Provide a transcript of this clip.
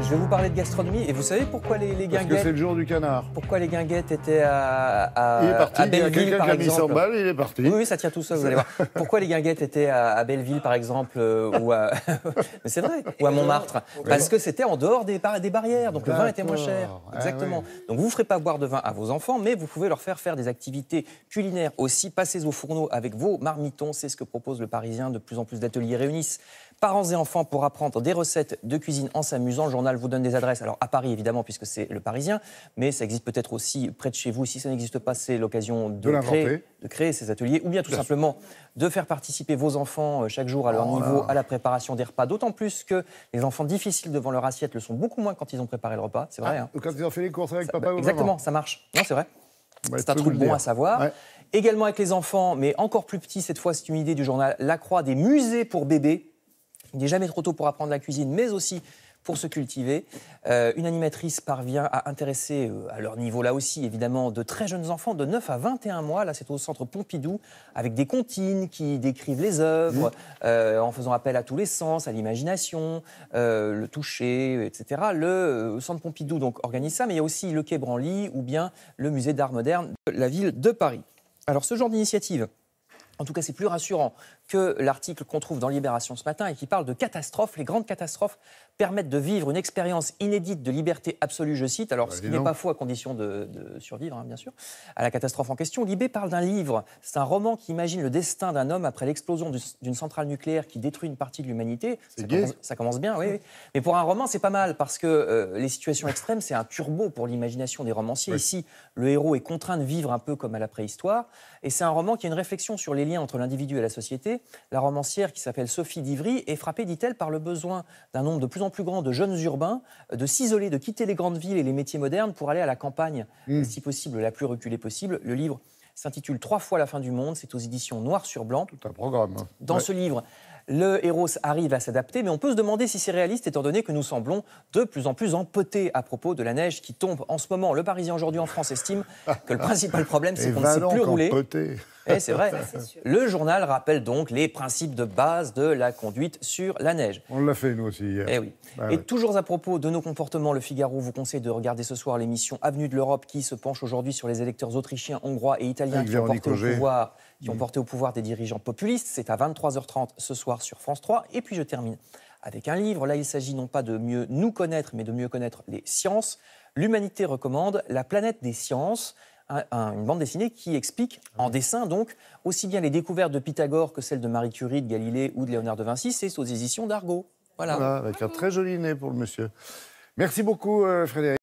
Je vais vous parler de gastronomie et vous savez pourquoi les Parce que guinguettes... c'est le jour du canard. Pourquoi les guinguettes étaient à Il est parti, à il y a Belleville, quelqu'un par qui a mis 100 exemple. balles, il est parti. Oui, ça tient tout seul, vous allez voir. Pourquoi les guinguettes étaient à Belleville, par exemple, ou à... Mais c'est vrai, ou à Montmartre. Parce que c'était en dehors des barrières, donc le vin était moins cher. Exactement. Donc vous ne ferez pas boire de vin à vos enfants, mais vous pouvez leur faire des activités culinaires aussi. Passez au fourneau avec vos marmitons, c'est ce que propose le Parisien. De plus en plus d'ateliers réunissent parents et enfants pour apprendre des recettes de cuisine en s'amusant. Le journal vous donne des adresses, alors à Paris évidemment puisque c'est le Parisien, mais ça existe peut-être aussi près de chez vous. Si ça n'existe pas, c'est l'occasion de créer ces ateliers ou bien tout simplement de faire participer vos enfants chaque jour à leur niveau à la préparation des repas. D'autant plus que les enfants difficiles devant leur assiette le sont beaucoup moins quand ils ont préparé le repas, c'est vrai. Quand ils ont fait les courses avec papa ou maman. Exactement, ça marche. Non, c'est vrai. C'est un truc bon à savoir. Ouais. Également avec les enfants, mais encore plus petits, cette fois c'est une idée du journal La Croix, des musées pour bébés. Il n'est jamais trop tôt pour apprendre la cuisine, mais aussi pour se cultiver. Une animatrice parvient à intéresser, à leur niveau là aussi, évidemment, de très jeunes enfants de 9 à 21 mois. Là, c'est au centre Pompidou, avec des comptines qui décrivent les œuvres, en faisant appel à tous les sens, à l'imagination, le toucher, etc. Le centre Pompidou donc, organise ça, mais il y a aussi le Quai Branly ou bien le musée d'art moderne de la ville de Paris. Alors, ce genre d'initiative... En tout cas, c'est plus rassurant que l'article qu'on trouve dans Libération ce matin et qui parle de catastrophes. Les grandes catastrophes permettent de vivre une expérience inédite de liberté absolue, je cite. Alors, ce qui n'est pas faux à condition de survivre, hein, bien sûr, à la catastrophe en question. Libé parle d'un livre. C'est un roman qui imagine le destin d'un homme après l'explosion d'une centrale nucléaire qui détruit une partie de l'humanité. Ça commence bien, oui. Mais pour un roman, c'est pas mal parce que les situations extrêmes, c'est un turbo pour l'imagination des romanciers. Oui. Ici, le héros est contraint de vivre un peu comme à la préhistoire. Et c'est un roman qui a une réflexion sur les liens entre l'individu et la société. La romancière, qui s'appelle Sophie d'Ivry, est frappée, dit-elle, par le besoin d'un nombre de plus en plus grand de jeunes urbains de s'isoler, de quitter les grandes villes et les métiers modernes pour aller à la campagne, si possible, la plus reculée possible. Le livre s'intitule 3 fois la fin du monde. C'est aux éditions Noir sur Blanc. Tout un programme. Dans ce livre, le héros arrive à s'adapter, mais on peut se demander si c'est réaliste, étant donné que nous semblons de plus en plus empotés à propos de la neige qui tombe en ce moment. Le Parisien aujourd'hui en France estime que le principal problème, c'est qu'on ne sait plus rouler. Et c'est vrai. Le journal rappelle donc les principes de base de la conduite sur la neige. On l'a fait, nous aussi, hier. Et oui. Toujours à propos de nos comportements, Le Figaro vous conseille de regarder ce soir l'émission Avenue de l'Europe qui se penche aujourd'hui sur les électeurs autrichiens, hongrois et italiens qui ont porté au pouvoir des dirigeants populistes. C'est à 23h30 ce soir sur France 3. Et puis je termine avec un livre. Là, il s'agit non pas de mieux nous connaître, mais de mieux connaître les sciences. L'Humanité recommande La planète des sciences. Une bande dessinée qui explique, en dessin donc, aussi bien les découvertes de Pythagore que celles de Marie Curie, de Galilée ou de Léonard de Vinci. C'est aux éditions d'Argo. Voilà, avec un très joli nez pour le monsieur. Merci beaucoup, Frédéric.